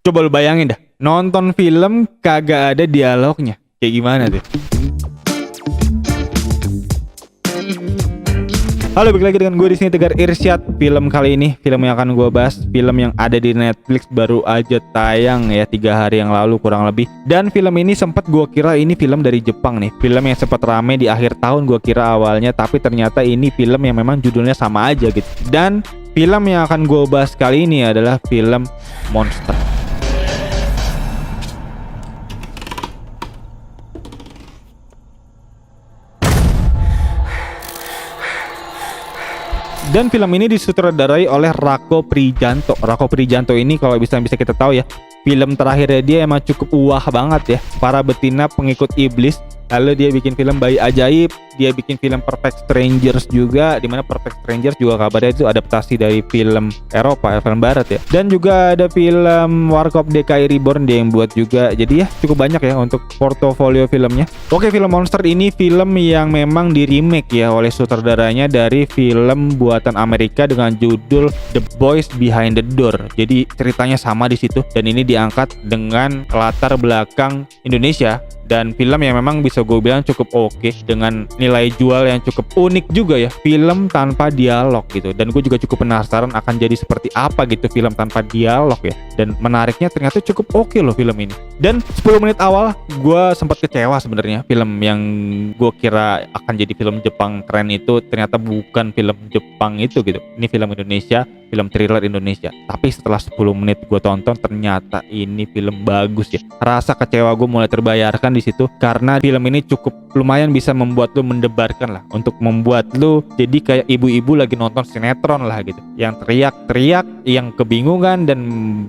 Coba lu bayangin dah, nonton film kagak ada dialognya. Kayak gimana tuh? Halo, balik lagi dengan gue di sini Tegar Irsyad. Film kali ini, film yang akan gue bahas, film yang ada di Netflix, baru aja tayang ya 3 hari yang lalu kurang lebih. Dan film ini sempat gue kira ini film dari Jepang nih, film yang sempat rame di akhir tahun gue kira awalnya, tapi ternyata ini film yang memang judulnya sama aja gitu. Dan film yang akan gue bahas kali ini adalah film Monster. Dan film ini disutradarai oleh Rako Prijanto. Rako Prijanto ini kalau bisa kita tahu ya, film terakhirnya dia emang cukup wah banget ya. Para betina pengikut iblis. Lalu dia bikin film Bayi Ajaib, dia bikin film Perfect Strangers juga, dimana Perfect Strangers juga kabarnya itu adaptasi dari film Eropa, film Barat ya. Dan juga ada film Warkop DKI Reborn dia yang buat juga. Jadi ya cukup banyak ya untuk portofolio filmnya. Oke, film Monster ini film yang memang di remake ya oleh sutradaranya dari film buatan Amerika dengan judul The Boys Behind the Door. Jadi ceritanya sama di situ dan ini diangkat dengan latar belakang Indonesia. Dan film yang memang bisa gue bilang cukup oke, dengan nilai jual yang cukup unik juga ya. Film tanpa dialog gitu. Dan gue juga cukup penasaran akan jadi seperti apa gitu film tanpa dialog ya. Dan menariknya ternyata cukup oke loh film ini. Dan 10 menit awal gue sempat kecewa sebenarnya. Film yang gue kira akan jadi film Jepang keren itu ternyata bukan film Jepang itu gitu. Ini film Indonesia, film thriller Indonesia. Tapi setelah 10 menit gue tonton ternyata ini film bagus ya. Rasa kecewa gue mulai terbayarkan di situ karena film ini cukup lumayan bisa membuat lu mendebarkan lah, untuk membuat lu jadi kayak ibu-ibu lagi nonton sinetron lah gitu, yang teriak-teriak, yang kebingungan dan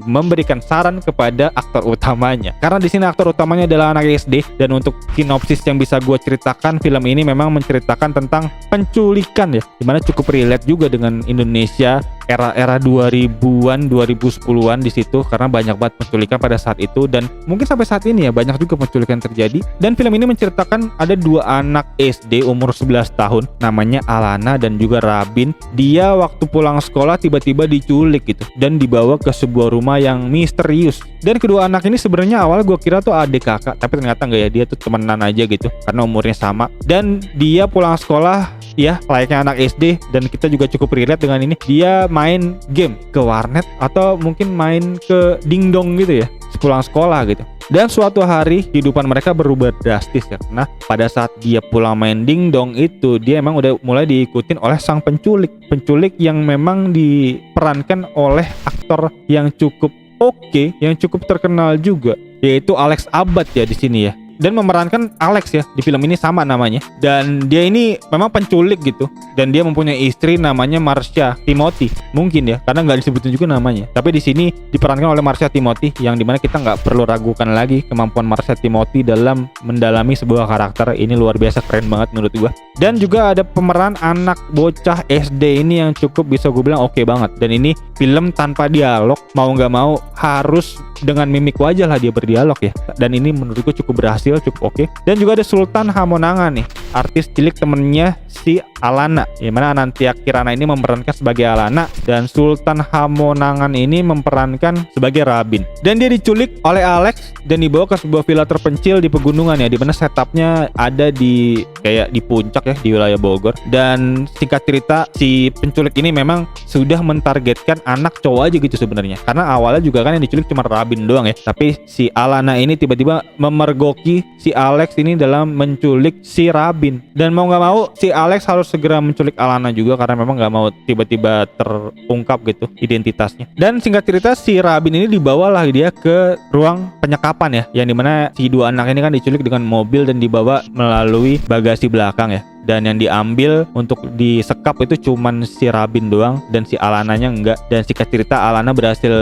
memberikan saran kepada aktor utamanya. Karena di sini aktor utamanya adalah anak SD, dan untuk sinopsis yang bisa gue ceritakan, film ini memang menceritakan tentang penculikan ya, dimana cukup relate juga dengan Indonesia era-era 2000-an, 2010-an di situ, karena banyak banget penculikan pada saat itu dan mungkin sampai saat ini ya banyak juga penculikan terjadi. Dan film ini menceritakan ada 2 anak SD umur 11 tahun, namanya Alana dan juga Rabin. Dia waktu pulang sekolah tiba-tiba diculik gitu dan dibawa ke sebuah rumah yang misterius. Dan kedua anak ini sebenarnya awal gue kira tuh adik kakak, tapi ternyata enggak ya, dia tuh temenan aja gitu karena umurnya sama. Dan dia pulang sekolah ya layaknya anak SD, dan kita juga cukup relate dengan ini. Dia main game ke warnet atau mungkin main ke dingdong gitu ya pulang sekolah gitu. Dan suatu hari kehidupan mereka berubah drastis ya, karena pada saat dia pulang main dingdong itu dia emang udah mulai diikutin oleh sang penculik yang memang diperankan oleh aktor yang cukup oke, yang cukup terkenal juga, yaitu Alex Abad ya di sini ya. Dan memerankan Alex ya di film ini sama namanya. Dan dia ini memang penculik gitu, dan dia mempunyai istri namanya Marsha Timothy mungkin ya, karena nggak disebutin juga namanya. Tapi di sini diperankan oleh Marsha Timothy, yang dimana kita nggak perlu ragukan lagi kemampuan Marsha Timothy dalam mendalami sebuah karakter. Ini luar biasa keren banget menurut gua. Dan juga ada pemeran anak bocah SD ini yang cukup bisa gue bilang oke banget. Dan ini film tanpa dialog, mau nggak mau harus dengan mimik wajah lah dia berdialog ya. Dan ini menurut gue cukup berhasil, cukup oke. Dan juga ada Sultan Hamonangan nih, artis cilik temennya si Alana, yang mana Anantia Kirana ini memerankan sebagai Alana, dan Sultan Hamonangan ini memerankan sebagai Rabin. Dan dia diculik oleh Alex dan dibawa ke sebuah villa terpencil di pegunungan ya, dimana setupnya ada di kayak di puncak ya, di wilayah Bogor. Dan singkat cerita, si penculik ini memang sudah mentargetkan anak cowok aja gitu sebenarnya, karena awalnya juga kan yang diculik cuma Rabin doang ya. Tapi si Alana ini tiba-tiba memergoki si Alex ini dalam menculik si Rabin. Dan mau nggak mau si Alex harus segera menculik Alana juga, karena memang nggak mau tiba-tiba terungkap gitu identitasnya. Dan singkat cerita, si Rabin ini dibawalah dia ke ruang penyekapan ya, yang dimana si 2 anak ini kan diculik dengan mobil dan dibawa melalui bagasi belakang ya. Dan yang diambil untuk disekap itu cuman si Rabin doang, dan si Alananya enggak. Dan singkat cerita, Alana berhasil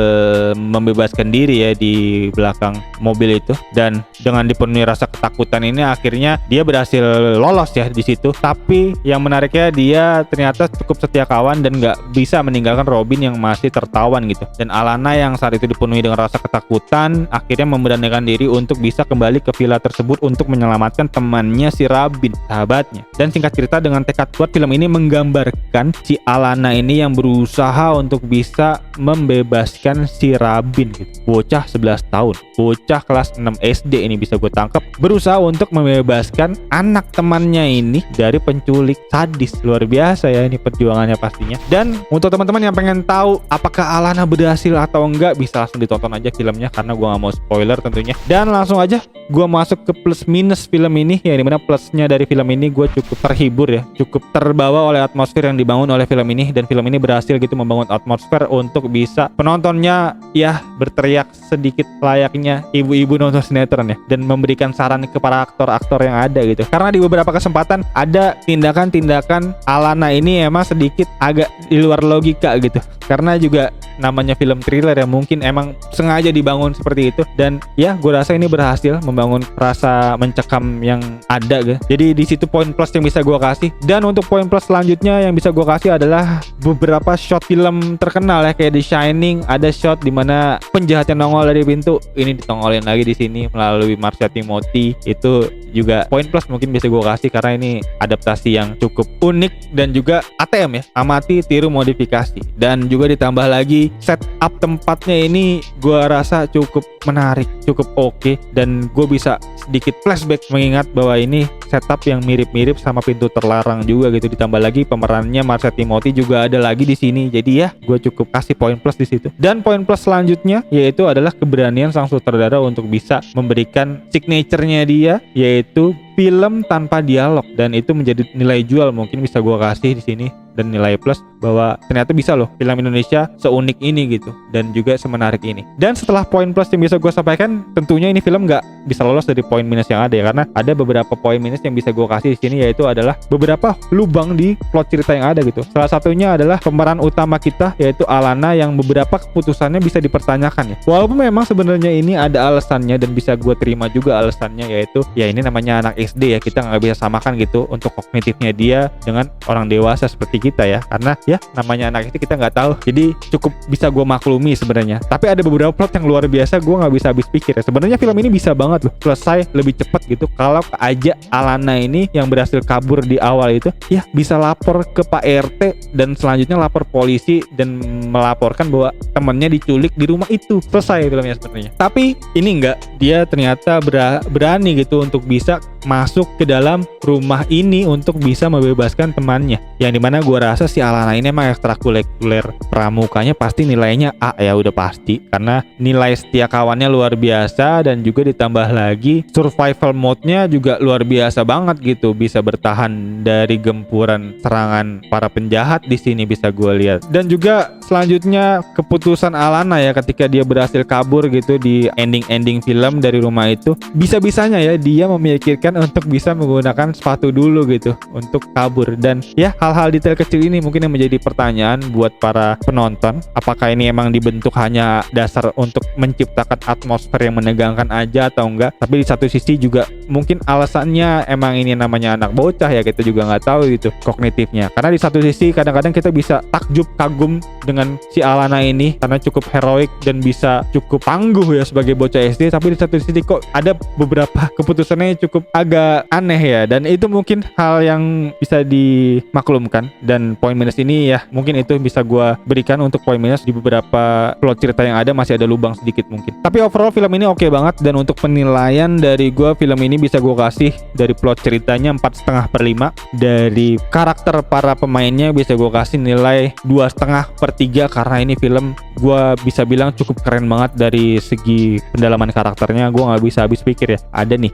membebaskan diri ya di belakang mobil itu. Dan dengan dipenuhi rasa ketakutan ini, akhirnya dia berhasil lolos ya di situ. Tapi yang menariknya, dia ternyata cukup setia kawan dan nggak bisa meninggalkan Robin yang masih tertawan gitu. Dan Alana yang saat itu dipenuhi dengan rasa ketakutan, akhirnya memberanikan diri untuk bisa kembali ke villa tersebut untuk menyelamatkan temannya si Rabin, sahabatnya. Dan singkat cerita, dengan tekad kuat film ini menggambarkan si Alana ini yang berusaha untuk bisa membebaskan si Rabin gitu. Bocah 11 tahun, bocah kelas 6 SD ini bisa gue tangkap, berusaha untuk membebaskan anak temannya ini dari penculik sadis. Luar biasa ya ini perjuangannya pastinya. Dan untuk teman-teman yang pengen tahu apakah Alana berhasil atau enggak, bisa langsung ditonton aja filmnya karena gue gak mau spoiler tentunya. Dan langsung aja gue masuk ke plus minus film ini, ya dimana plusnya dari film ini gue cukup terhibur ya, cukup terbawa oleh atmosfer yang dibangun oleh film ini. Dan film ini berhasil gitu membangun atmosfer untuk bisa penontonnya ya berteriak sedikit layaknya ibu-ibu nonton sinetron ya, dan memberikan saran ke para aktor-aktor yang ada gitu. Karena di beberapa kesempatan ada tindakan-tindakan Alana ini emang sedikit agak di luar logika gitu, karena juga namanya film thriller ya, mungkin emang sengaja dibangun seperti itu. Dan ya gue rasa ini berhasil membangun rasa mencekam yang ada gitu. Jadi di situ poin plus yang bisa gue kasih. Dan untuk poin plus selanjutnya yang bisa gue kasih adalah beberapa shot film terkenal ya, kayak The Shining. Ada shot dimana penjahat yang nongol dari pintu ini ditongolin lagi di sini melalui Marsha Timothy. Itu juga poin plus mungkin bisa gue kasih karena ini adaptasi yang cukup unik dan juga ATM ya, amati tiru modifikasi. Dan juga ditambah lagi setup tempatnya ini gue rasa cukup menarik, cukup oke. Dan gue bisa sedikit flashback mengingat bahwa ini setup yang mirip-mirip sama Pintu Terlarang juga gitu. Ditambah lagi pemerannya Marsha Timothy juga ada lagi di sini. Jadi ya gue cukup kasih poin plus di situ. Dan poin plus selanjutnya yaitu adalah keberanian sang sutradara untuk bisa memberikan signature-nya dia, yaitu film tanpa dialog. Dan itu menjadi nilai jual mungkin bisa gue kasih di sini, dan nilai plus bahwa ternyata bisa loh film Indonesia seunik ini gitu dan juga semenarik ini. Dan setelah poin plus yang bisa gue sampaikan, tentunya ini film nggak bisa lolos dari poin minus yang ada ya, karena ada beberapa poin minus yang bisa gue kasih di sini, yaitu adalah beberapa lubang di plot cerita yang ada gitu. Salah satunya adalah pemeran utama kita yaitu Alana yang beberapa keputusannya bisa dipertanyakan ya, walaupun memang sebenarnya ini ada alasannya dan bisa gue terima juga alasannya, yaitu ya ini namanya anak SD ya, kita nggak bisa samakan gitu untuk kognitifnya dia dengan orang dewasa seperti kita ya, karena ya namanya anak itu kita nggak tahu. Jadi cukup bisa gue maklumi sebenarnya. Tapi ada beberapa plot yang luar biasa gue nggak bisa habis pikir ya. Sebenarnya film ini bisa banget loh selesai lebih cepat gitu kalau aja Alana ini yang berhasil kabur di awal itu ya bisa lapor ke Pak RT dan selanjutnya lapor polisi dan melaporkan bahwa temannya diculik di rumah itu. Selesai filmnya sebenarnya. Tapi ini enggak, dia ternyata berani gitu untuk bisa masuk ke dalam rumah ini untuk bisa membebaskan temannya, yang dimana gue rasa si Alana ini emang ekstrakurikuler pramukanya pasti nilainya A ya, udah pasti, karena nilai setia kawannya luar biasa. Dan juga ditambah lagi survival mode-nya juga luar biasa banget gitu, bisa bertahan dari gempuran serangan para penjahat di sini bisa gue lihat. Dan juga selanjutnya keputusan Alana ya ketika dia berhasil kabur gitu di ending film dari rumah itu, bisa-bisanya ya dia memikirkan untuk bisa menggunakan sepatu dulu gitu untuk kabur. Dan ya hal-hal detail kecil ini mungkin yang menjadi pertanyaan buat para penonton, apakah ini emang dibentuk hanya dasar untuk menciptakan atmosfer yang menegangkan aja atau enggak. Tapi di satu sisi juga mungkin alasannya emang ini namanya anak bocah ya, kita juga nggak tahu gitu kognitifnya. Karena di satu sisi kadang-kadang kita bisa takjub kagum dengan si Alana ini karena cukup heroik dan bisa cukup tangguh ya sebagai bocah SD, tapi di satu sisi kok ada beberapa keputusannya cukup agak aneh ya, dan itu mungkin hal yang bisa dimaklumkan. Dan poin minus ini ya mungkin itu bisa gue berikan untuk poin minus. Di beberapa plot cerita yang ada masih ada lubang sedikit mungkin, tapi overall film ini oke banget. Dan untuk penilaian dari gue, film ini bisa gue kasih dari plot ceritanya 4,5/5, dari karakter para pemainnya bisa gue kasih nilai 2,5/3, karena ini film gue bisa bilang cukup keren banget dari segi pendalaman karakternya. Gue nggak bisa habis pikir ya, ada nih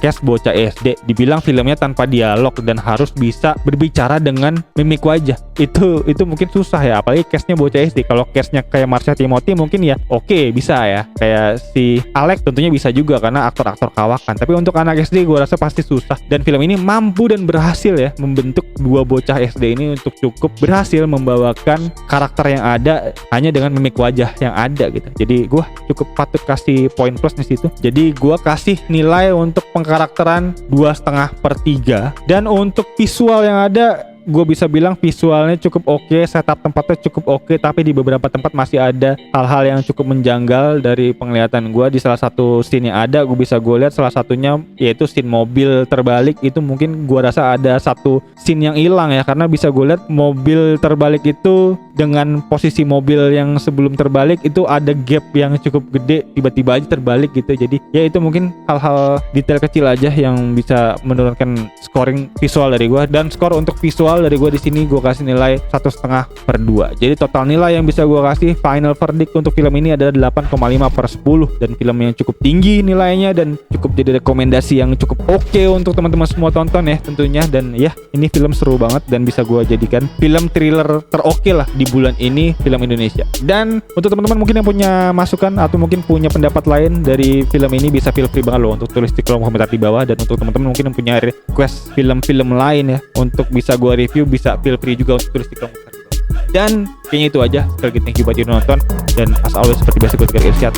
cast bocah SD, dibilang filmnya tanpa dialog dan harus bisa berbicara dengan mimik wajah. Itu mungkin susah ya, apalagi castnya bocah SD. Kalau castnya kayak Marsha Timothy mungkin ya oke, bisa ya. Kayak si Alex tentunya bisa juga karena aktor-aktor kawakan. Tapi untuk anak SD gue rasa pasti susah. Dan film ini mampu dan berhasil ya membentuk dua bocah SD ini untuk cukup berhasil membawakan karakter yang ada hanya dengan mimik wajah yang ada gitu. Jadi gue cukup patut kasih poin plus di situ. Jadi gue kasih nilai untuk pengkarakteran 2,5/3. Dan untuk visual yang ada gue bisa bilang visualnya cukup oke, setup tempatnya cukup oke, tapi di beberapa tempat masih ada hal-hal yang cukup menjanggal dari penglihatan gue. Di salah satu scene yang ada gue lihat salah satunya yaitu scene mobil terbalik. Itu mungkin gue rasa ada satu scene yang hilang ya, karena bisa gue lihat mobil terbalik itu dengan posisi mobil yang sebelum terbalik itu ada gap yang cukup gede, tiba-tiba aja terbalik gitu. Jadi ya itu mungkin hal-hal detail kecil aja yang bisa menurunkan scoring visual dari gue. Dan skor untuk visual dari gue di sini gue kasih nilai 1,5/2. Jadi total nilai yang bisa gue kasih final verdict untuk film ini adalah 8,5/10, dan film yang cukup tinggi nilainya dan cukup jadi rekomendasi yang cukup oke untuk teman-teman semua tonton ya tentunya. Dan ya ini film seru banget dan bisa gue jadikan film thriller teroke lah di bulan ini film Indonesia. Dan untuk teman-teman mungkin yang punya masukan atau mungkin punya pendapat lain dari film ini, bisa feel free banget loh untuk tulis di kolom komentar di bawah. Dan untuk teman-teman mungkin yang punya request film-film lain ya untuk bisa gue review, bisa feel free juga untuk tulis di kolom komentar di bawah. Dan kayaknya itu aja. Sekali lagi thank you buat yang nonton, dan as always seperti biasa gue Tegar Irsyad.